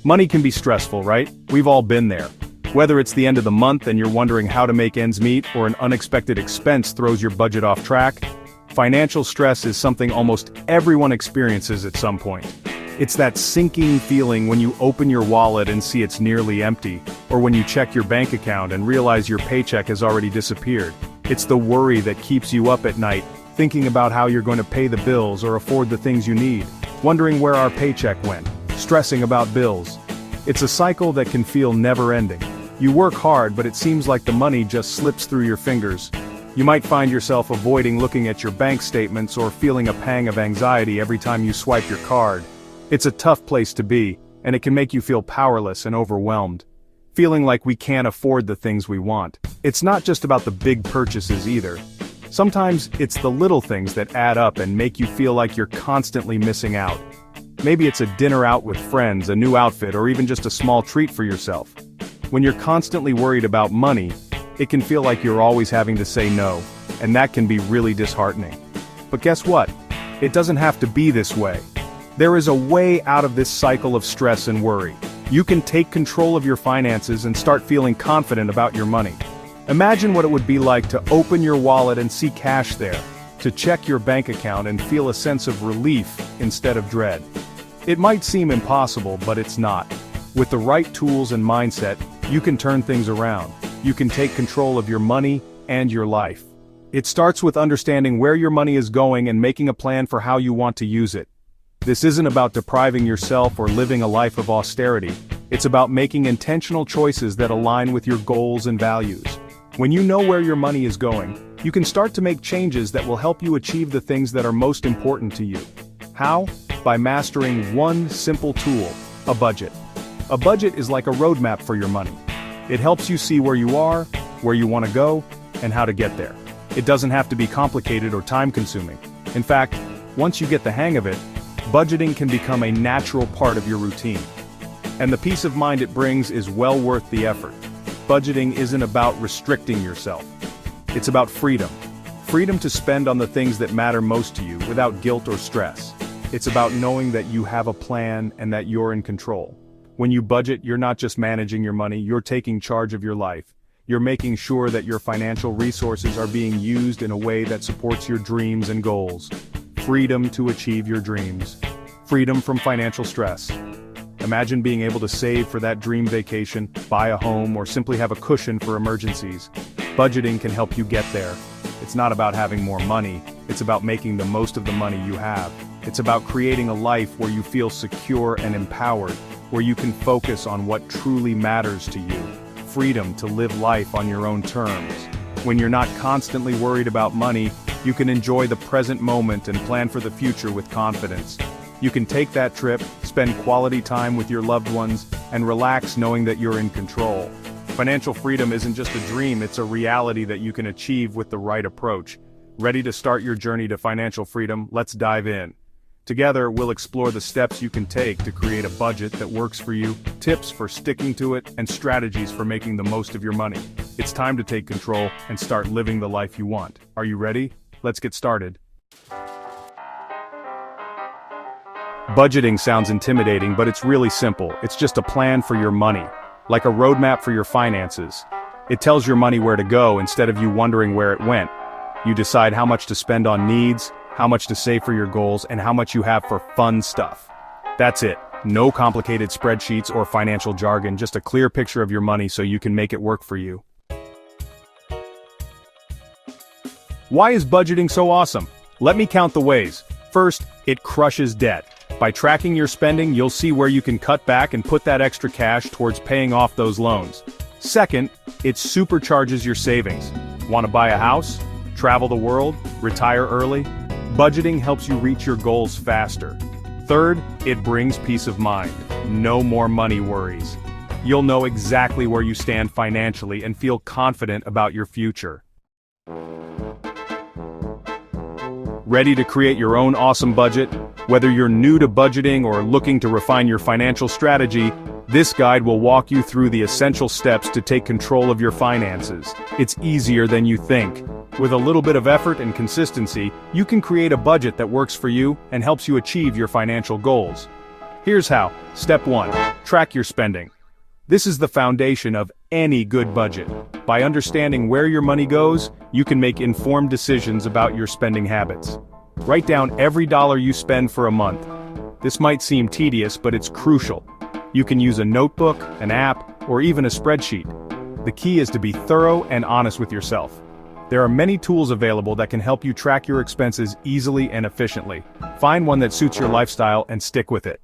Money can be stressful, right? We've all been there. Whether it's the end of the month and you're wondering how to make ends meet, or an unexpected expense throws your budget off track, financial stress is something almost everyone experiences at some point. It's that sinking feeling when you open your wallet and see it's nearly empty, or when you check your bank account and realize your paycheck has already disappeared. It's the worry that keeps you up at night, thinking about how you're going to pay the bills or afford the things you need, wondering where our paycheck went, stressing about bills. It's a cycle that can feel never-ending. You work hard, but it seems like the money just slips through your fingers. You might find yourself avoiding looking at your bank statements or feeling a pang of anxiety every time you swipe your card. It's a tough place to be, and it can make you feel powerless and overwhelmed, feeling like we can't afford the things we want. It's not just about the big purchases either. Sometimes it's the little things that add up and make you feel like you're constantly missing out. Maybe it's a dinner out with friends, a new outfit, or even just a small treat for yourself. When you're constantly worried about money, it can feel like you're always having to say no, and that can be really disheartening. But guess what? It doesn't have to be this way. There is a way out of this cycle of stress and worry. You can take control of your finances and start feeling confident about your money. Imagine what it would be like to open your wallet and see cash there, to check your bank account and feel a sense of relief instead of dread. It might seem impossible, but it's not. With the right tools and mindset, you can turn things around. You can take control of your money and your life. It starts with understanding where your money is going and making a plan for how you want to use it. This isn't about depriving yourself or living a life of austerity. It's about making intentional choices that align with your goals and values. When you know where your money is going, you can start to make changes that will help you achieve the things that are most important to you. How? By mastering one simple tool: a budget. A budget is like a roadmap for your money. It helps you see where you are, where you want to go, and how to get there. It doesn't have to be complicated or time-consuming. In fact, once you get the hang of it, budgeting can become a natural part of your routine. And the peace of mind it brings is well worth the effort. Budgeting isn't about restricting yourself. It's about freedom. Freedom to spend on the things that matter most to you without guilt or stress. It's about knowing that you have a plan and that you're in control. When you budget, you're not just managing your money, you're taking charge of your life. You're making sure that your financial resources are being used in a way that supports your dreams and goals. Freedom to achieve your dreams. Freedom from financial stress. Imagine being able to save for that dream vacation, buy a home, or simply have a cushion for emergencies. Budgeting can help you get there. It's not about having more money, it's about making the most of the money you have. It's about creating a life where you feel secure and empowered, where you can focus on what truly matters to you. Freedom to live life on your own terms. When you're not constantly worried about money, you can enjoy the present moment and plan for the future with confidence. You can take that trip, spend quality time with your loved ones, and relax knowing that you're in control. Financial freedom isn't just a dream, it's a reality that you can achieve with the right approach. Ready to start your journey to financial freedom? Let's dive in. Together, we'll explore the steps you can take to create a budget that works for you, tips for sticking to it, and strategies for making the most of your money. It's time to take control and start living the life you want. Are you ready? Let's get started. Budgeting sounds intimidating, but it's really simple. It's just a plan for your money, like a roadmap for your finances. It tells your money where to go instead of you wondering where it went. You decide how much to spend on needs, how much to save for your goals, and how much you have for fun stuff. That's it. No complicated spreadsheets or financial jargon, just a clear picture of your money so you can make it work for you. Why is budgeting so awesome? Let me count the ways. First, it crushes debt. By tracking your spending, you'll see where you can cut back and put that extra cash towards paying off those loans. Second, it supercharges your savings. Want to buy a house? Travel the world? Retire early? Budgeting helps you reach your goals faster. Third, it brings peace of mind. No more money worries. You'll know exactly where you stand financially and feel confident about your future. Ready to create your own awesome budget? Whether you're new to budgeting or looking to refine your financial strategy, this guide will walk you through the essential steps to take control of your finances. It's easier than you think. With a little bit of effort and consistency, you can create a budget that works for you and helps you achieve your financial goals. Here's how. Step 1. Track your spending. This is the foundation of any good budget. By understanding where your money goes, you can make informed decisions about your spending habits. Write down every dollar you spend for a month. This might seem tedious, but it's crucial. You can use a notebook, an app, or even a spreadsheet. The key is to be thorough and honest with yourself. There are many tools available that can help you track your expenses easily and efficiently. Find one that suits your lifestyle and stick with it.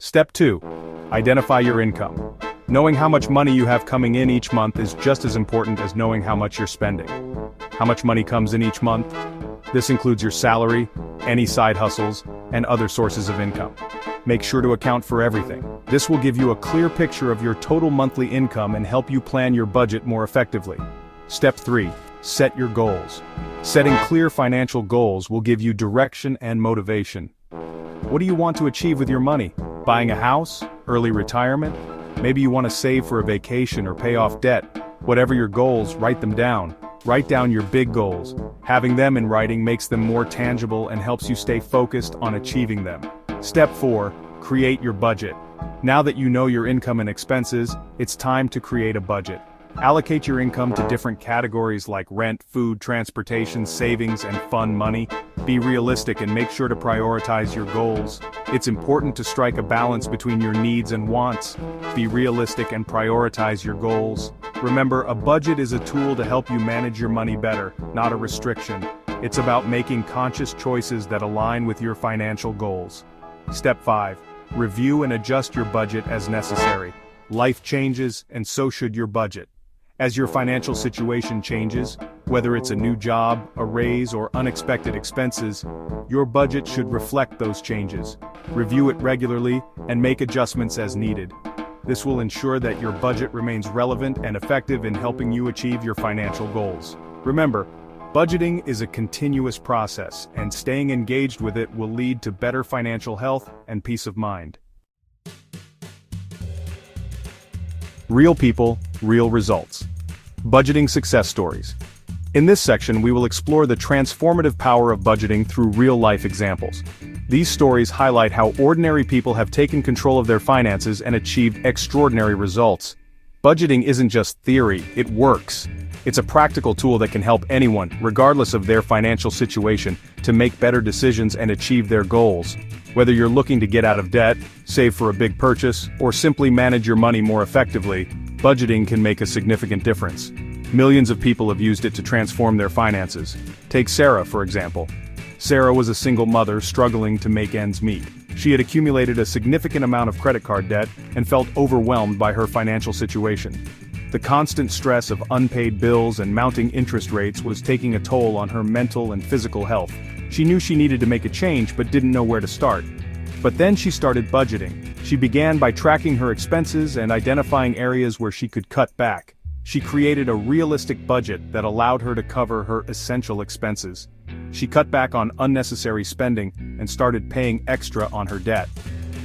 Step 2. Identify your income. Knowing how much money you have coming in each month is just as important as knowing how much you're spending. How much money comes in each month? This includes your salary, any side hustles, and other sources of income. Make sure to account for everything. This will give you a clear picture of your total monthly income and help you plan your budget more effectively. Step 3. Set your goals. Setting clear financial goals will give you direction and motivation. What do you want to achieve with your money? Buying a house? Early retirement? Maybe you want to save for a vacation or pay off debt. Whatever your goals, write them down. Write down your big goals. Having them in writing makes them more tangible and helps you stay focused on achieving them. Step 4. Create your budget. Now that you know your income and expenses, it's time to create a budget. Allocate your income to different categories like rent, food, transportation, savings, and fun money. Be realistic and make sure to prioritize your goals. It's important to strike a balance between your needs and wants. Be realistic and prioritize your goals. Remember, a budget is a tool to help you manage your money better, not a restriction. It's about making conscious choices that align with your financial goals. Step 5. Review and adjust your budget as necessary. Life changes, and so should your budget. As your financial situation changes, whether it's a new job, a raise, or unexpected expenses, your budget should reflect those changes. Review it regularly and make adjustments as needed. This will ensure that your budget remains relevant and effective in helping you achieve your financial goals. Remember, budgeting is a continuous process, and staying engaged with it will lead to better financial health and peace of mind. Real people, real results. Budgeting success stories. In this section, we will explore the transformative power of budgeting through real-life examples. These stories highlight how ordinary people have taken control of their finances and achieved extraordinary results. Budgeting isn't just theory, it works. It's a practical tool that can help anyone, regardless of their financial situation, to make better decisions and achieve their goals. Whether you're looking to get out of debt, save for a big purchase, or simply manage your money more effectively, budgeting can make a significant difference. Millions of people have used it to transform their finances. Take Sarah, for example. Sarah was a single mother struggling to make ends meet. She had accumulated a significant amount of credit card debt and felt overwhelmed by her financial situation. The constant stress of unpaid bills and mounting interest rates was taking a toll on her mental and physical health. She knew she needed to make a change but didn't know where to start. But then she started budgeting. She began by tracking her expenses and identifying areas where she could cut back. She created a realistic budget that allowed her to cover her essential expenses. She cut back on unnecessary spending and started paying extra on her debt.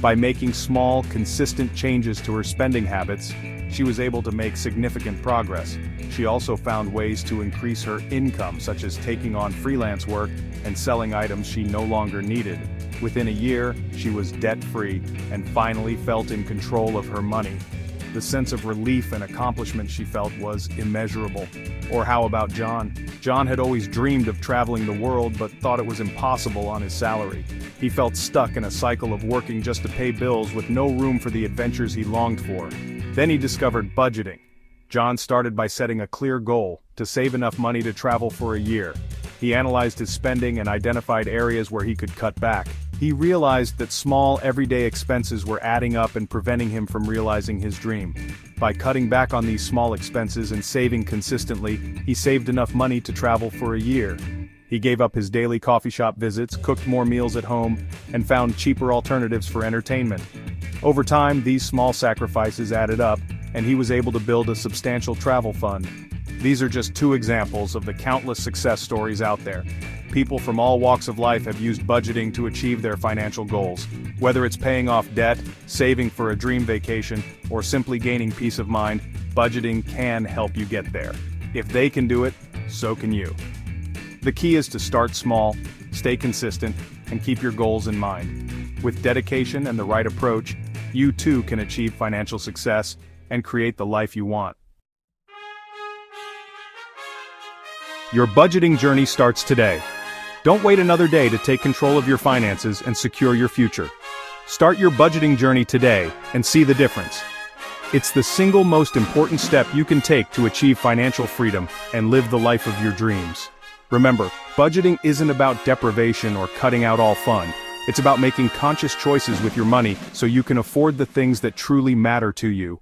By making small, consistent changes to her spending habits, she was able to make significant progress. She also found ways to increase her income, such as taking on freelance work and selling items she no longer needed. Within a year, she was debt-free and finally felt in control of her money. The sense of relief and accomplishment she felt was immeasurable. Or how about John? John had always dreamed of traveling the world but thought it was impossible on his salary. He felt stuck in a cycle of working just to pay bills with no room for the adventures he longed for. Then he discovered budgeting. John started by setting a clear goal, to save enough money to travel for a year. He analyzed his spending and identified areas where he could cut back. He realized that small, everyday expenses were adding up and preventing him from realizing his dream. By cutting back on these small expenses and saving consistently, he saved enough money to travel for a year. He gave up his daily coffee shop visits, cooked more meals at home, and found cheaper alternatives for entertainment. Over time, these small sacrifices added up, and he was able to build a substantial travel fund. These are just two examples of the countless success stories out there. People from all walks of life have used budgeting to achieve their financial goals. Whether it's paying off debt, saving for a dream vacation, or simply gaining peace of mind, budgeting can help you get there. If they can do it, so can you. The key is to start small, stay consistent, and keep your goals in mind. With dedication and the right approach, you too can achieve financial success and create the life you want. Your budgeting journey starts today. Don't wait another day to take control of your finances and secure your future. Start your budgeting journey today and see the difference. It's the single most important step you can take to achieve financial freedom and live the life of your dreams. Remember, budgeting isn't about deprivation or cutting out all fun. It's about making conscious choices with your money so you can afford the things that truly matter to you.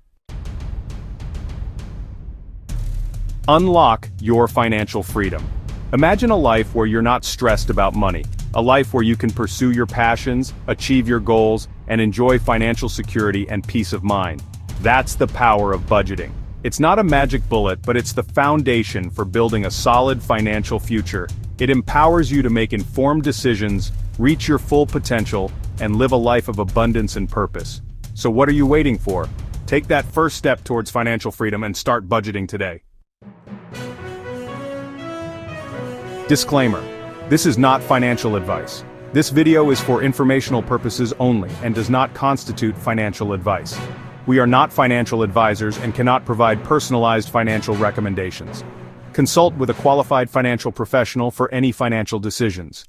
Unlock your financial freedom. Imagine a life where you're not stressed about money. A life where you can pursue your passions, achieve your goals, and enjoy financial security and peace of mind. That's the power of budgeting. It's not a magic bullet, but it's the foundation for building a solid financial future. It empowers you to make informed decisions, reach your full potential, and live a life of abundance and purpose. So what are you waiting for? Take that first step towards financial freedom and start budgeting today. Disclaimer: this is not financial advice. This video is for informational purposes only and does not constitute financial advice. We are not financial advisors and cannot provide personalized financial recommendations. Consult with a qualified financial professional for any financial decisions.